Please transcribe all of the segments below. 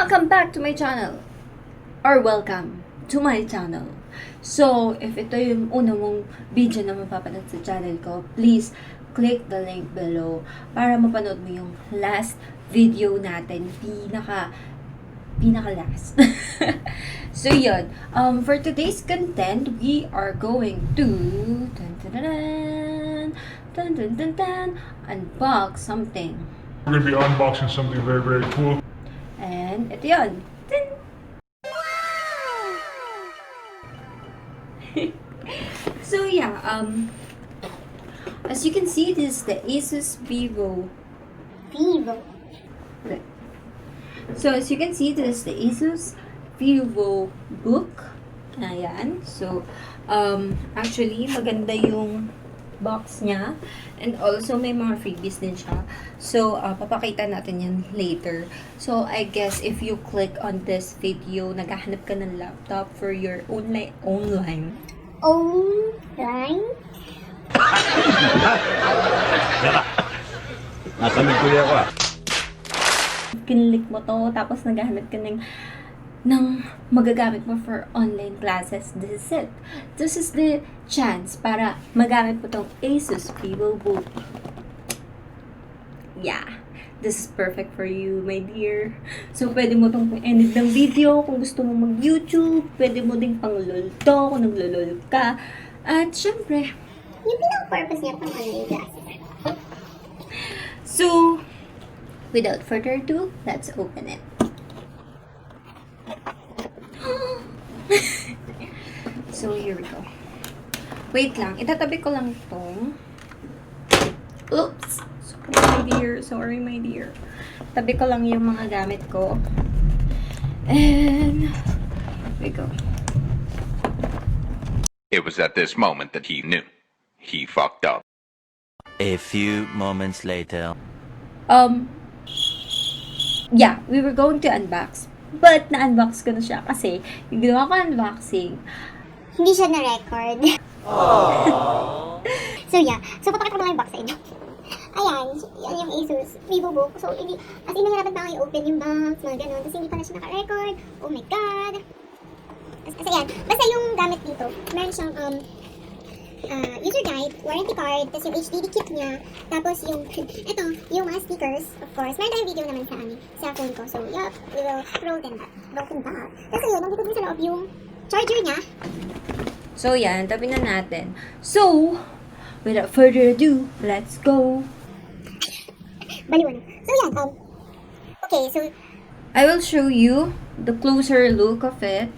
Welcome back to my channel. Or welcome to my channel. So, if ito yung una mong video na mapapanood sa channel ko, please click the link below para mapanood mo yung last video natin. Pinaka last. So, yun. For today's content, we are going to unbox something. We're going to be unboxing something very, very cool. And ito yun. So yeah, as you can see, this is the ASUS VIVOBOOK. So as you can see, this is the ASUS VIVOBOOK. Ayan. So, actually, maganda yung box niya. And also, may mga freebies din siya. So, papakita natin yan later. So, I guess if you click on this video, naghahanap ka ng laptop for your online? Nasamig ko yan ako Kinlik mo to, tapos naghahanap ka ng magagamit mo for online classes. This is it. This is the chance para magamit mo tong ASUS VIVOBOOK. Yeah. This is perfect for you, my dear. So, pwede mo itong edit ng video kung gusto mo mag-YouTube. Pwede mo ding pang-lol to kung nag-lol ka. At, syempre, yung pinaka-purpose niya pang online classes. So, without further ado, let's open it. So, here we go. Wait lang. Itatabi ko lang itong... Oops! Sorry, my dear. Tabi ko lang yung mga gamit ko. And... here we go. It was at this moment that he knew. He fucked up. A few moments later. Yeah, we were going to unbox. But, na-unbox ko na siya kasi yung ginawa ko unboxing, Hindi siya na-record. So yeah, so papakita ko lang yung box sa inyo. Ayan, yan yung ASUS VIVOBOOK. So, as in, nahirapan pa ako i-open yung box, mga ganun. Kasi hindi pa na siya naka-record. Oh my God. Kasi yan, basta yung gamit dito, meron siyang, user guide, warranty card, tapos yung HDD kit niya, tapos yung, ito, yung mga stickers, of course. Meron tayong video naman sa phone ko. So, yup, we will roll them back. Tapos yun, nandito din sa loob yung charger niya. So, yan. Tabi na natin. So, without further ado, let's go. Baliwan. So, yan. Okay, so, I will show you the closer look of it.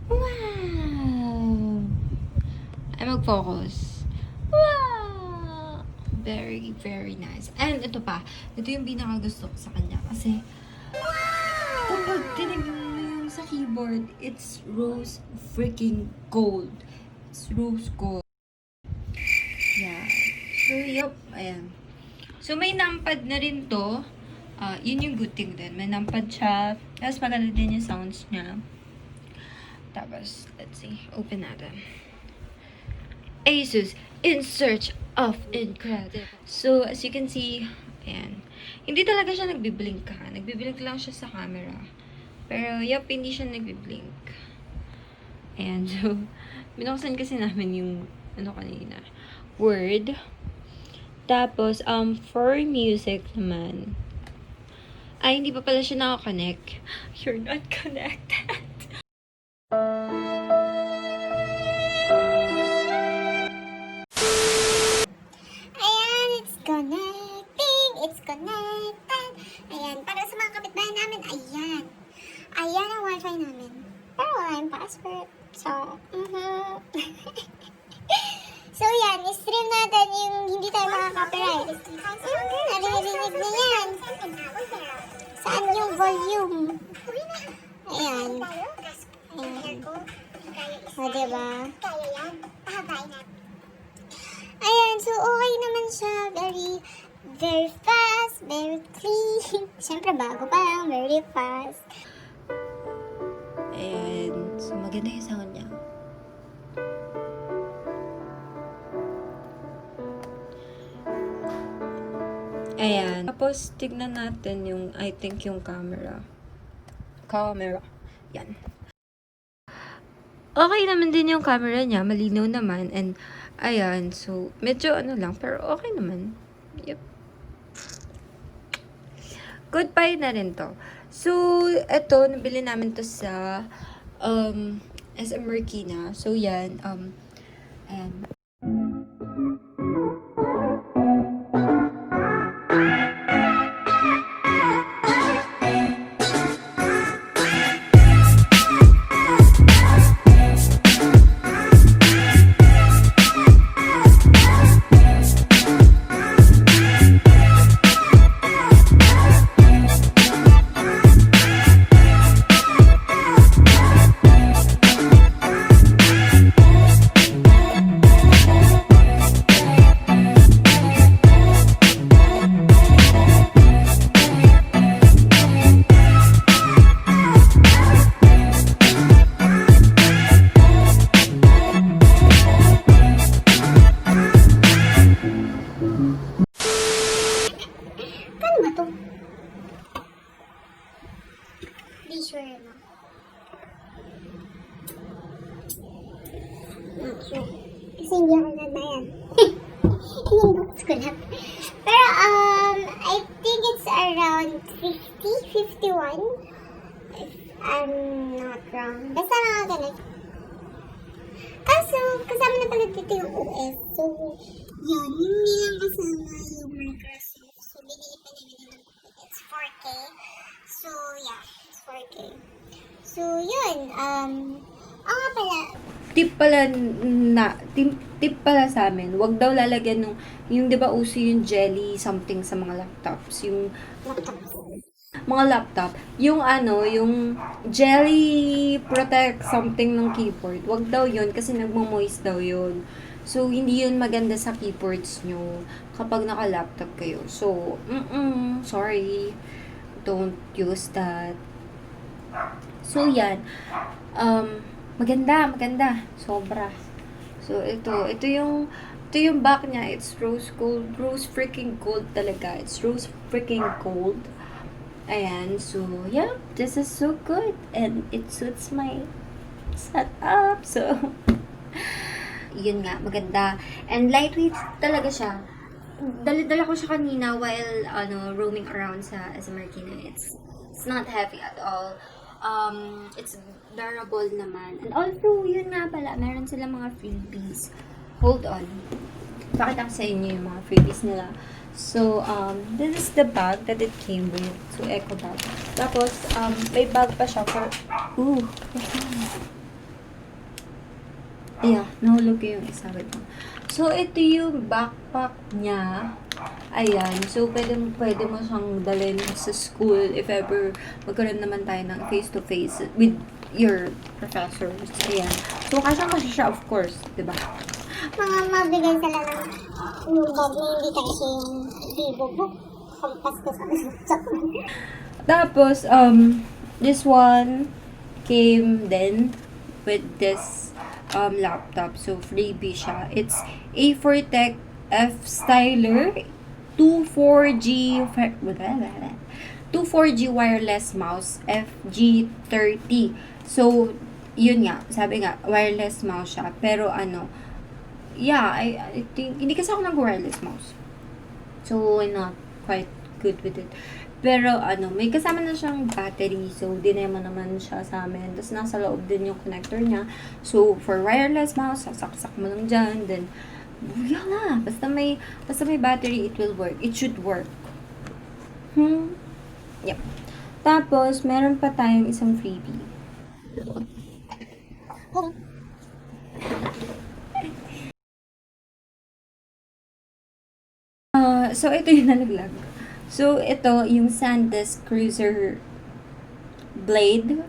Wow! I'm mag-focus. Wow! Very, very nice. And ito pa. Ito yung pinaka-gusto ko sa kanya. Kasi, kapag tinignan mo yung sa keyboard, it's rose freaking gold. It's rose gold. Yeah. So, yup. Ayan. So, may numpad na rin to. Yun yung good thing din. May numpad siya. Tapos, maganda din yung sounds niya. Tapos, let's see. Open natin. ASUS in search of incredible. So, as you can see, ayan. Hindi talaga siya nagbiblink ha. Nagbiblink lang siya sa camera. Pero, yup, hindi siya nagbiblink. Ayan. So, binuksan kasi namin yung, kanina. Word. Tapos, for music naman. Ay, hindi pa pala siya nakakonect. You're not connected. ayan, it's connected. Ayan, para sa mga kapitbahay namin, ayan. Ayan ang wifi namin. Pero wala yung password. So, So, yan, stream natin yung hindi tayo makaka-copyright. Narinig na yan. Saan yung volume? Ayan. Ayan. O, diba? Ayan, so okay naman siya. Very, very fast, very clean. Siyempre, bago pa lang, very fast. And, so maganda yung sound niya. Ayan. Tapos, tignan natin yung, I think, yung camera. Yan. Okay naman din yung camera niya. Malinaw naman. And, ayan. So, medyo ano lang. Pero okay naman. Yep. Good buy na rin to. So, eto, nabili namin to sa SM Marikina. So, yan. Ayan. Kano ba to? Di sure na. Not sure. Kasi hindi ako nagbayan. Inbox ko lang. Pero, I think it's around 50, 51. If I'm not wrong. Basta mga ganun. Kaso, kasama na pala dito yung OS. So, yun. Hindi lang kasama yung Microsoft. So, binili pa namin ng it's 4K. So, yeah. It's 4K. So, yun. Nga pala. Tip pala sa amin, wag daw lalagyan nung, yung 'di ba uso yung jelly something sa mga laptops, yung mga laptop, yung ano, yung jelly protect something ng keyboard. Wag daw yun kasi nagmo-moist daw yun. So, hindi yun maganda sa keyboards nyo kapag naka-laptop kayo. So, sorry. Don't use that. So, yan. Maganda. Sobra. So, ito yung back niya. It's rose gold. Rose freaking gold talaga. It's rose freaking gold. Ayan. So, yeah. This is so good. And it suits my setup. So, yun nga. Maganda. And lightweight talaga siya. Dala ko siya kanina while roaming around sa SM Marikina. It's not heavy at all. It's durable naman. And also, yun nga pala, meron sila mga freebies. Hold on. Pakita ko sa inyo yung mga freebies nila. So, this is the bag that it came with. So, eco bag. Tapos, may bag pa siya for... what's that? Yeah, nahulog ko yung isa. So, ito yung backpack niya. Ayan. So, pwede mo siyang dalhin sa school if ever magkaroon naman tayo ng face-to-face with your professors. Ayan. So, kasya siya, of course. Diba? Mga mabigay sila ng bag na hindi kasi yung VivoBook. Kampas ko sa Tapos, this one came then with this laptop. So, freebie siya. It's A4 Tech F Styler 24G wireless mouse FG30. So, yun nga. Sabi nga, wireless mouse siya. Pero, yeah, I think, hindi kasi ako nag-wireless mouse. So, I'm not quite good with it. Pero, may kasama na siyang battery. So, dinemo naman siya sa amin. Tapos, nasa loob din yung connector niya. So, for wireless mouse, sasaksak mo lang dyan. Then, yeah na. Basta may battery, it will work. It should work. Yep. Tapos, meron pa tayong isang freebie. So, ito yung nalaglag. So, ito, yung SanDisk Cruiser Blade.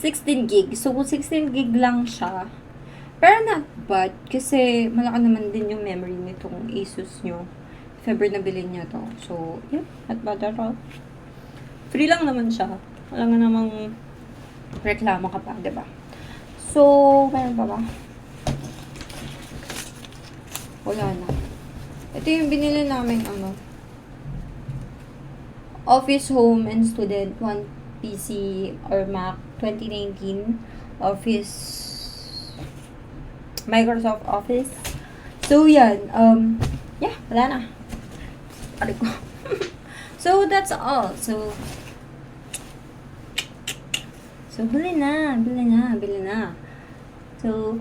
16 gig. So, 16 gig lang siya. Pero not bad. Kasi, malaki naman din yung memory nitong ASUS nyo. If ever nabili niya to. So, yep. Not bad at all. Free lang naman siya. Wala nga namang reklamo ka pa, diba? So, meron pa ba? Wala na. Ito yung binili namin, Office, Home, and Student 1 PC or Mac 2019 Office, Microsoft Office. So, yan. Yeah, wala na. Aray ko. So, that's all. So, bili na. So,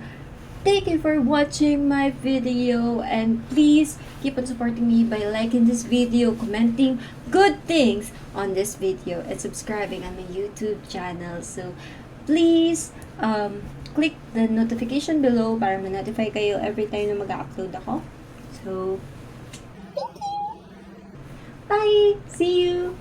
thank you for watching my video, and please keep on supporting me by liking this video, commenting good things on this video, and subscribing on my YouTube channel. So, please, click the notification below para ma-notify kayo every time na mag-upload ako. So, thank you! Bye! See you!